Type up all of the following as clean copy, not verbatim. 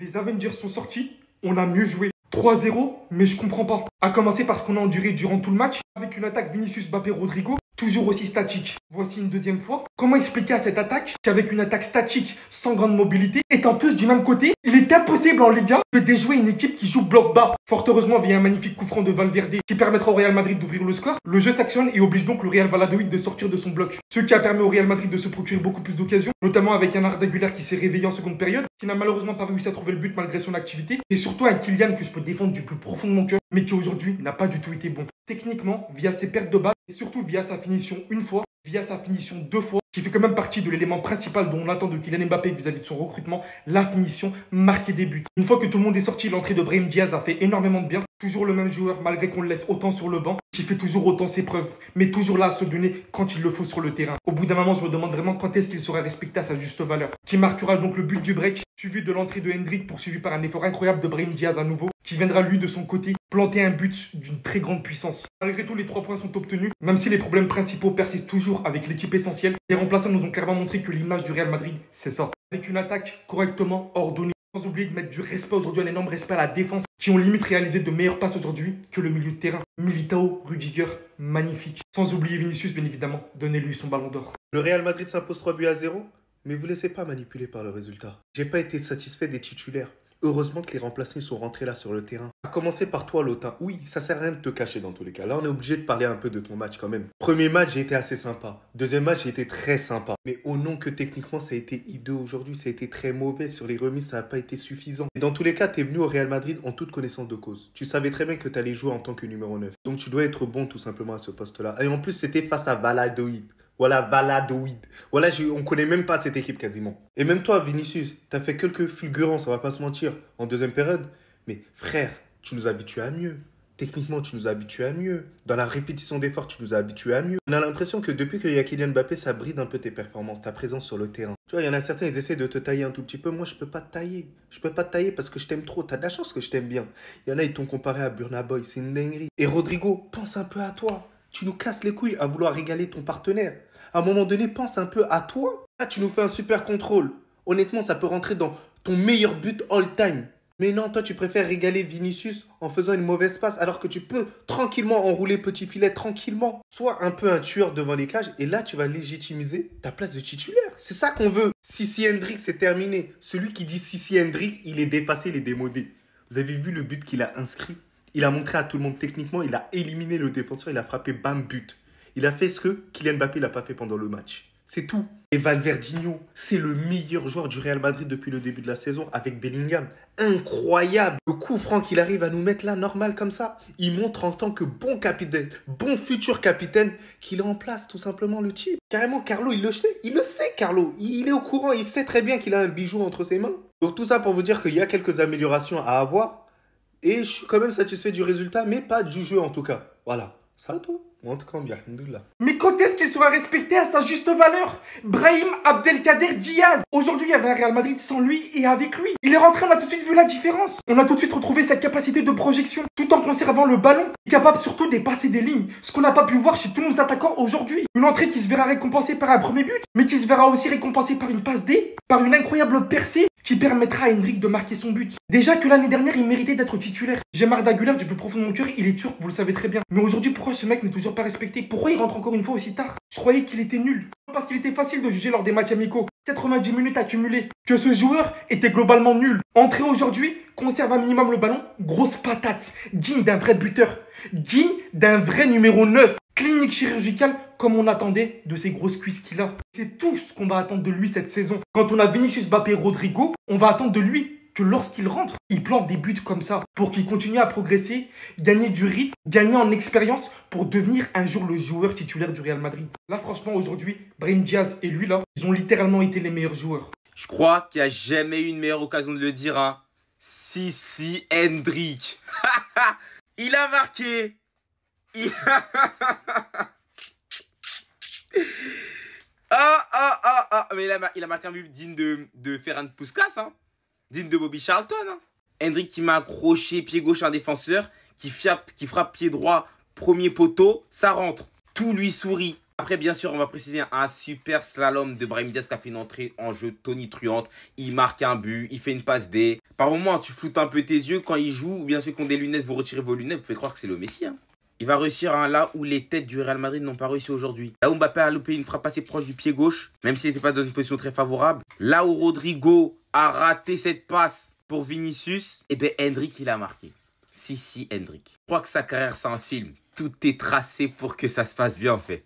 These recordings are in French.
Les Avengers sont sortis, on a mieux joué. 3-0, mais je comprends pas. A commencer par ce qu'on a enduré durant tout le match, avec une attaque Vinicius Mbappé Rodrigo, toujours aussi statique. Voici une deuxième fois. Comment expliquer à cette attaque qu'avec une attaque statique, sans grande mobilité, étant tous du même côté, il est impossible en Liga de déjouer une équipe qui joue bloc bas. Fort heureusement, via un magnifique coup franc de Valverde qui permettra au Real Madrid d'ouvrir le score, le jeu s'actionne et oblige donc le Real Valladolid de sortir de son bloc. Ce qui a permis au Real Madrid de se procurer beaucoup plus d'occasions, notamment avec un Arda Güler qui s'est réveillé en seconde période, qui n'a malheureusement pas réussi à trouver le but malgré son activité, et surtout un Kylian que je peux défendre du plus profond de mon cœur, mais qui aujourd'hui n'a pas du tout été bon. Techniquement, via ses pertes de balle, et surtout via sa finition une fois, via sa finition deux fois, qui fait quand même partie de l'élément principal dont on attend de Kylian Mbappé vis-à-vis de son recrutement, la finition, marquer des buts. Une fois que tout le monde est sorti, l'entrée de Brahim Diaz a fait énormément de bien. Toujours le même joueur, malgré qu'on le laisse autant sur le banc, qui fait toujours autant ses preuves, mais toujours là à se donner quand il le faut sur le terrain. Au bout d'un moment, je me demande vraiment quand est-ce qu'il sera respecté à sa juste valeur. Qui marquera donc le but du break, suivi de l'entrée de Hendrick, poursuivi par un effort incroyable de Brahim Diaz à nouveau, qui viendra lui de son côté planter un but d'une très grande puissance. Malgré tout, les 3 points sont obtenus, même si les problèmes principaux persistent toujours avec l'équipe essentielle. Les remplaçants nous ont clairement montré que l'image du Real Madrid, c'est ça. Avec une attaque correctement ordonnée. Sans oublier de mettre du respect aujourd'hui, un énorme respect à la défense, qui ont limite réalisé de meilleures passes aujourd'hui que le milieu de terrain. Militao, Rudiger, magnifique. Sans oublier Vinicius, bien évidemment, donnez-lui son ballon d'or. Le Real Madrid s'impose 3-0, mais vous laissez pas manipuler par le résultat. J'ai pas été satisfait des titulaires. Heureusement que les remplaçants sont rentrés là sur le terrain. À commencer par toi, Lotin. Oui, ça sert à rien de te cacher dans tous les cas. Là, on est obligé de parler un peu de ton match quand même. Premier match, j'ai été assez sympa. Deuxième match, j'ai été très sympa. Mais au nom que techniquement, ça a été hideux aujourd'hui. Ça a été très mauvais. Sur les remises, ça n'a pas été suffisant. Et dans tous les cas, tu es venu au Real Madrid en toute connaissance de cause. Tu savais très bien que tu allais jouer en tant que numéro 9. Donc, tu dois être bon tout simplement à ce poste-là. Et en plus, c'était face à Valladolid. Voilà, Valladolid. Voilà, on connaît même pas cette équipe quasiment. Et même toi, Vinicius, t'as fait quelques fulgurances, on va pas se mentir, en deuxième période. Mais frère, tu nous as habitués à mieux. Techniquement, tu nous as habitués à mieux. Dans la répétition d'efforts, tu nous as habitués à mieux. On a l'impression que depuis qu'il y a Kylian Mbappé, ça bride un peu tes performances, ta présence sur le terrain. Tu vois, il y en a certains, ils essaient de te tailler un tout petit peu. Moi, je peux pas te tailler. Je peux pas te tailler parce que je t'aime trop. T'as de la chance que je t'aime bien. Il y en a, ils t'ont comparé à Burna Boy. C'est une dinguerie. Et Rodrigo, pense un peu à toi. Tu nous casses les couilles à vouloir régaler ton partenaire. À un moment donné, pense un peu à toi. Ah, tu nous fais un super contrôle. Honnêtement, ça peut rentrer dans ton meilleur but all-time. Mais non, toi, tu préfères régaler Vinicius en faisant une mauvaise passe alors que tu peux tranquillement enrouler petit filet, tranquillement. Sois un peu un tueur devant les cages et là, tu vas légitimiser ta place de titulaire. C'est ça qu'on veut. Sissi Hendrick, c'est terminé. Celui qui dit Sissi Hendrick, il est dépassé, il est démodé. Vous avez vu le but qu'il a inscrit? Il a montré à tout le monde techniquement, il a éliminé le défenseur, il a frappé bam but. Il a fait ce que Kylian Mbappé n'a pas fait pendant le match. C'est tout. Et Valverdinho, c'est le meilleur joueur du Real Madrid depuis le début de la saison avec Bellingham. Incroyable. Le coup franc qu'il arrive à nous mettre là, normal comme ça. Il montre en tant que bon capitaine, bon futur capitaine, qu'il remplace tout simplement le type. Carrément, Carlo, il le sait. Il le sait, Carlo. Il est au courant. Il sait très bien qu'il a un bijou entre ses mains. Donc tout ça pour vous dire qu'il y a quelques améliorations à avoir. Et je suis quand même satisfait du résultat, mais pas du jeu en tout cas. Voilà. Ça, toi? En tout cas, bien, alhamdoulilah. Mais quand est-ce qu'il sera respecté à sa juste valeur? Brahim Abdelkader Diaz. Aujourd'hui, il y avait un Real Madrid sans lui et avec lui. Il est rentré, on a tout de suite vu la différence. On a tout de suite retrouvé sa capacité de projection, tout en conservant le ballon. Capable surtout de passer des lignes, ce qu'on n'a pas pu voir chez tous nos attaquants aujourd'hui. Une entrée qui se verra récompensée par un premier but, mais qui se verra aussi récompensée par une passe D, par une incroyable percée qui permettra à Hendrick de marquer son but. Déjà que l'année dernière, il méritait d'être titulaire. J'aime Arda Güler du plus profond de mon cœur, il est turc, vous le savez très bien. Mais aujourd'hui, pourquoi ce mec n'est toujours pas respecté? Pourquoi il rentre encore une fois aussi tard? Je croyais qu'il était nul. Parce qu'il était facile de juger lors des matchs amicaux. 90 minutes accumulées. Que ce joueur était globalement nul. Entré aujourd'hui, conserve un minimum le ballon, grosse patate. Digne d'un vrai buteur. Digne d'un vrai numéro 9. Clinique chirurgicale comme on attendait de ces grosses cuisses qu'il a. C'est tout ce qu'on va attendre de lui cette saison. Quand on a Vinicius Mbappé Rodrigo, on va attendre de lui que lorsqu'il rentre, il plante des buts comme ça pour qu'il continue à progresser, gagner du rythme, gagner en expérience pour devenir un jour le joueur titulaire du Real Madrid. Là, franchement, aujourd'hui, Brahim Diaz et lui, là, ils ont littéralement été les meilleurs joueurs. Je crois qu'il n'y a jamais eu une meilleure occasion de le dire, hein. Sissi Hendrick. Il a marqué. Mais il a marqué un but digne de Ferran Puskas, hein. Digne de Bobby Charlton, hein. Hendrick qui m'a accroché pied gauche un défenseur, qui frappe pied droit, premier poteau, ça rentre. Tout lui sourit. Après, bien sûr, on va préciser un super slalom de Brahim Diaz qui a fait une entrée en jeu tonitruante. Il marque un but, il fait une passe D. Par moment, tu floutes un peu tes yeux quand il joue, ou bien ceux qui ont des lunettes, vous retirez vos lunettes, vous pouvez croire que c'est le Messi. Hein. Il va réussir là où les têtes du Real Madrid n'ont pas réussi aujourd'hui. Là où Mbappé a loupé une frappe assez proche du pied gauche, même s'il n'était pas dans une position très favorable. Là où Rodrigo a raté cette passe pour Vinicius, et bien Endrick il a marqué. Si, Endrick. Je crois que sa carrière c'est un film. Tout est tracé pour que ça se passe bien en fait.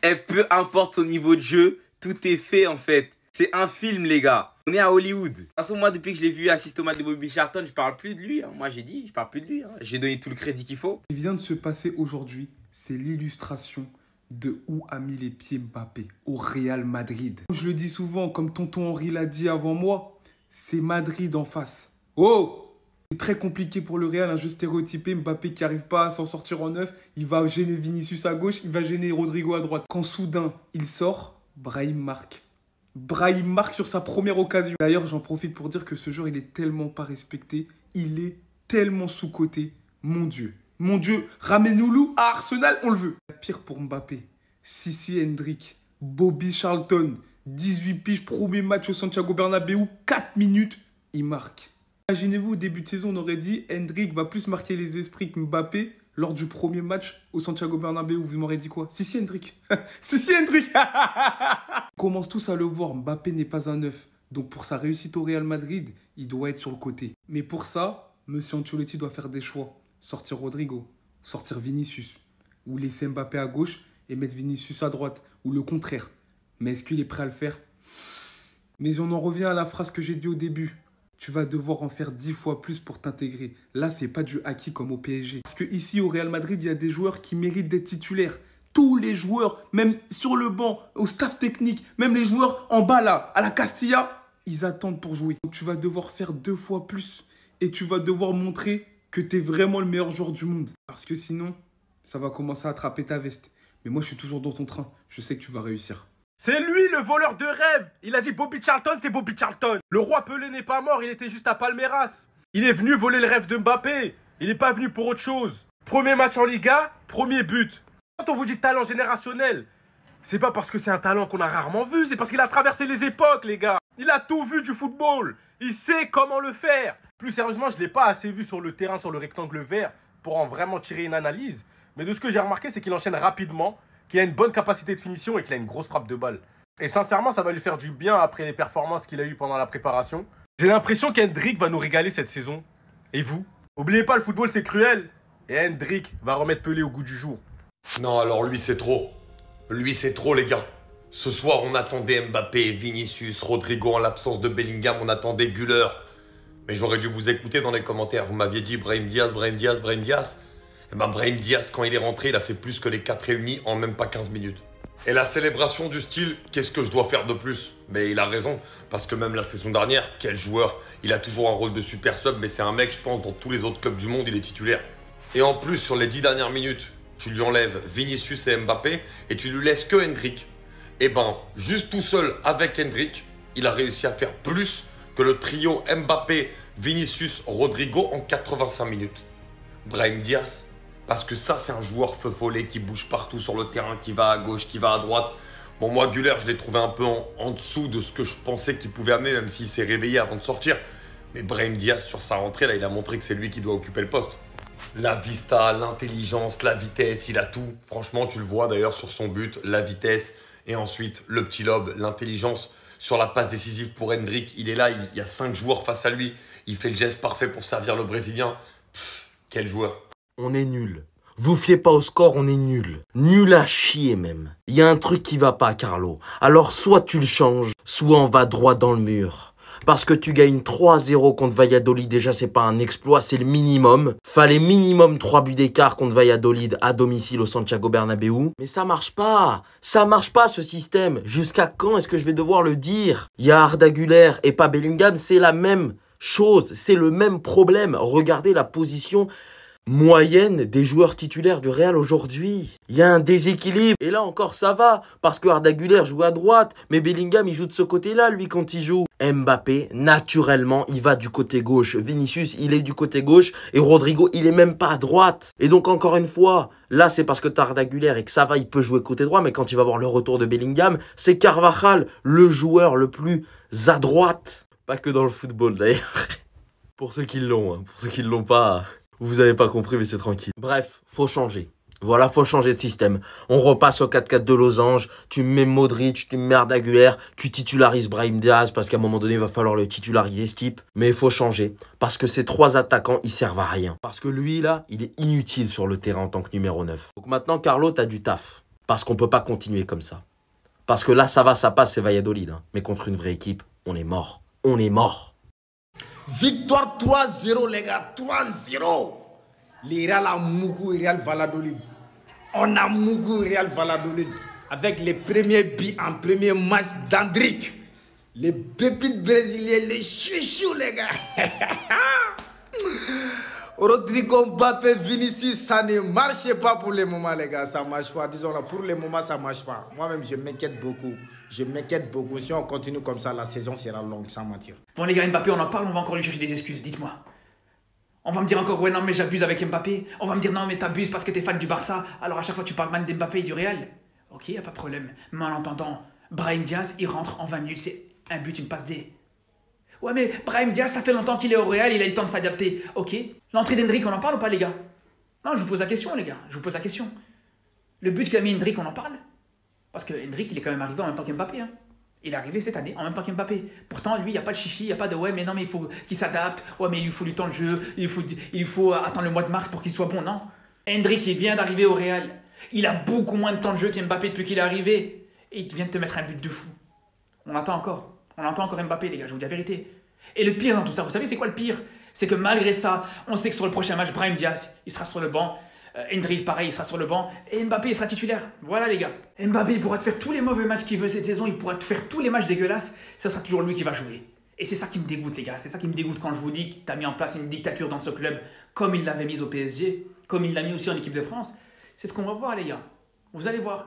Et peu importe son niveau de jeu, tout est fait en fait. C'est un film les gars. On est à Hollywood. De toute façon, moi, depuis que je l'ai vu assister au match de Bobby Charlton, je parle plus de lui. Hein. Moi, j'ai dit, je parle plus de lui. Hein. J'ai donné tout le crédit qu'il faut. Ce qui vient de se passer aujourd'hui, c'est l'illustration de où a mis les pieds Mbappé, au Real Madrid. Je le dis souvent, comme tonton Henri l'a dit avant moi, c'est Madrid en face. Oh! C'est très compliqué pour le Real, un jeu stéréotypé. Mbappé qui n'arrive pas à s'en sortir en neuf, il va gêner Vinicius à gauche, il va gêner Rodrigo à droite. Quand soudain, il sort, Brahim marque. Brahim marque sur sa première occasion. D'ailleurs, j'en profite pour dire que ce joueur, il est tellement pas respecté. Il est tellement sous-coté. Mon Dieu. Mon Dieu, ramène-nous à Arsenal, on le veut. Pire pour Mbappé. Sissi Hendrick, Bobby Charlton, 18 piges, premier match au Santiago Bernabéu, 4 minutes, il marque. Imaginez-vous, au début de saison, on aurait dit Hendrick va plus marquer les esprits que Mbappé lors du premier match au Santiago Bernabéu. Vous m'aurez dit quoi? Sissi Hendrick. Sissi Hendrick. On commence tous à le voir, Mbappé n'est pas un neuf. Donc pour sa réussite au Real Madrid, il doit être sur le côté. Mais pour ça, M. Ancelotti doit faire des choix. Sortir Rodrigo, sortir Vinicius. Ou laisser Mbappé à gauche et mettre Vinicius à droite. Ou le contraire. Mais est-ce qu'il est prêt à le faire? Mais on en revient à la phrase que j'ai dit au début. Tu vas devoir en faire 10 fois plus pour t'intégrer. Là, c'est pas du acquis comme au PSG. Parce que ici, au Real Madrid, il y a des joueurs qui méritent d'être titulaires. Tous les joueurs, même sur le banc, au staff technique, même les joueurs en bas là, à la Castilla, ils attendent pour jouer. Donc tu vas devoir faire 2 fois plus. Et tu vas devoir montrer que tu es vraiment le meilleur joueur du monde. Parce que sinon, ça va commencer à attraper ta veste. Mais moi, je suis toujours dans ton train. Je sais que tu vas réussir. C'est lui le voleur de rêve. Il a dit Bobby Charlton, c'est Bobby Charlton. Le roi Pelé n'est pas mort, il était juste à Palmeiras. Il est venu voler le rêve de Mbappé. Il n'est pas venu pour autre chose. Premier match en Liga, premier but. Quand on vous dit talent générationnel, c'est pas parce que c'est un talent qu'on a rarement vu, c'est parce qu'il a traversé les époques, les gars. Il a tout vu du football. Il sait comment le faire. Plus sérieusement, je ne l'ai pas assez vu sur le terrain, sur le rectangle vert, pour en vraiment tirer une analyse. Mais de ce que j'ai remarqué, c'est qu'il enchaîne rapidement, qu'il a une bonne capacité de finition et qu'il a une grosse frappe de balle. Et sincèrement, ça va lui faire du bien après les performances qu'il a eues pendant la préparation. J'ai l'impression qu'Hendrick va nous régaler cette saison. Et vous? N'oubliez pas, le football c'est cruel. Et Hendrick va remettre Pelé au goût du jour. Non, alors lui c'est trop. Lui c'est trop les gars. Ce soir on attendait Mbappé, Vinicius, Rodrigo en l'absence de Bellingham, on attendait Güler. Mais j'aurais dû vous écouter dans les commentaires. Vous m'aviez dit Brahim Diaz, Brahim Diaz, Brahim Diaz. Et ben Brahim Diaz, quand il est rentré, il a fait plus que les 4 réunis en même pas 15 minutes. Et la célébration du style, qu'est-ce que je dois faire de plus? Mais il a raison, parce que même la saison dernière, quel joueur. Il a toujours un rôle de super sub, mais c'est un mec, je pense, dans tous les autres clubs du monde, il est titulaire. Et en plus, sur les 10 dernières minutes, tu lui enlèves Vinicius et Mbappé, et tu lui laisses que Hendrick. Et ben, juste tout seul avec Hendrick, il a réussi à faire plus que le trio Mbappé, Vinicius, Rodrigo en 85 minutes. Brahim Diaz, parce que ça, c'est un joueur feu follet qui bouge partout sur le terrain, qui va à gauche, qui va à droite. Bon, moi, Güler, je l'ai trouvé un peu en dessous de ce que je pensais qu'il pouvait amener, même s'il s'est réveillé avant de sortir. Mais Brahim Diaz, sur sa rentrée, là, il a montré que c'est lui qui doit occuper le poste. La vista, l'intelligence, la vitesse, il a tout. Franchement, tu le vois d'ailleurs sur son but, la vitesse. Et ensuite, le petit lob, l'intelligence. Sur la passe décisive pour Hendrick, il est là, il y a 5 joueurs face à lui. Il fait le geste parfait pour servir le Brésilien. Quel joueur. On est nul. Vous fiez pas au score, on est nul. Nul à chier même. Il y a un truc qui va pas, Carlo. Alors soit tu le changes, soit on va droit dans le mur. Parce que tu gagnes 3-0 contre Valladolid, déjà c'est pas un exploit, c'est le minimum. Fallait minimum 3 buts d'écart contre Valladolid à domicile au Santiago Bernabéu. Mais ça marche pas. Ça marche pas ce système. Jusqu'à quand est-ce que je vais devoir le dire? Il y a Arda Güler et pas Bellingham, c'est la même chose. C'est le même problème. Regardez la position moyenne des joueurs titulaires du Real aujourd'hui. Il y a un déséquilibre. Et là encore ça va, parce que Arda Güler joue à droite, mais Bellingham il joue de ce côté-là lui quand il joue. Mbappé, naturellement, il va du côté gauche. Vinicius, il est du côté gauche. Et Rodrigo, il est même pas à droite. Et donc encore une fois, là c'est parce que t'as Arda Güler et que ça va, il peut jouer côté droit. Mais quand il va voir le retour de Bellingham, c'est Carvajal, le joueur le plus à droite. Pas que dans le football d'ailleurs. Pour ceux qui l'ont, hein. Pour ceux qui ne l'ont pas, vous avez pas compris, mais c'est tranquille. Bref, faut changer. Voilà, faut changer de système. On repasse au 4-4 de losange, tu mets Modric, tu mets Arda Güler, tu titularises Brahim Diaz, parce qu'à un moment donné, il va falloir le titulariser, ce type. Mais il faut changer, parce que ces 3 attaquants, ils servent à rien. Parce que lui, là, il est inutile sur le terrain en tant que numéro 9. Donc maintenant, Carlo, t'as du taf. Parce qu'on peut pas continuer comme ça. Parce que là, ça va, ça passe, c'est Valladolid. Hein. Mais contre une vraie équipe, on est mort. On est mort. Victoire 3-0 les gars, 3-0. Les Real a Mougou et Real Valladolid. On a Mougou et Real Valladolid. Avec les premiers buts en premier match d'Hendrick. Les pépites brésiliens, les chouchous les gars. Rodrigo, Mbappé, Vinicius, ça ne marche pas pour le moment les gars. Ça ne marche pas. Disons là, pour le moment ça ne marche pas. Moi-même je m'inquiète beaucoup. Je m'inquiète beaucoup. Si on continue comme ça, la saison sera longue, sans mentir. Bon les gars, Mbappé, on en parle, on va encore lui chercher des excuses, dites-moi. On va me dire encore, ouais non mais j'abuse avec Mbappé. On va me dire, non mais t'abuses parce que t'es fan du Barça. Alors à chaque fois tu parles mal d'Mbappé et du Real. Ok, y a pas de problème. Mais en entendant, Brahim Diaz, il rentre en 20 minutes, c'est un but, une passe D. Ouais mais Brahim Diaz, ça fait longtemps qu'il est au Real, il a eu le temps de s'adapter. Ok. L'entrée d'Hendrick, on en parle ou pas les gars? Non, je vous pose la question les gars, je vous pose la question. Le but qu'a mis Hendrick, on en parle? Parce que Hendrick, il est quand même arrivé en même temps qu'Mbappé. Hein. Il est arrivé cette année en même temps qu'Mbappé. Pourtant, lui, il n'y a pas de chichi, il n'y a pas de ouais, mais non, mais il faut qu'il s'adapte. Ouais, mais il lui faut du temps de jeu. Il faut attendre le mois de mars pour qu'il soit bon. Non. Hendrick, il vient d'arriver au Real. Il a beaucoup moins de temps de jeu qu'Mbappé depuis qu'il est arrivé. Et il vient de te mettre un but de fou. On attend encore. On attend encore Mbappé, les gars, je vous dis la vérité. Et le pire dans tout ça, vous savez, c'est quoi le pire? C'est que malgré ça, on sait que sur le prochain match, Brahim Diaz, il sera sur le banc. Hendrick, pareil, il sera sur le banc. Et Mbappé, il sera titulaire. Voilà, les gars. Mbappé, il pourra te faire tous les mauvais matchs qu'il veut cette saison. Il pourra te faire tous les matchs dégueulasses. Ça sera toujours lui qui va jouer. Et c'est ça qui me dégoûte, les gars. C'est ça qui me dégoûte quand je vous dis que tu as mis en place une dictature dans ce club, comme il l'avait mise au PSG, comme il l'a mis aussi en équipe de France. C'est ce qu'on va voir, les gars. Vous allez voir.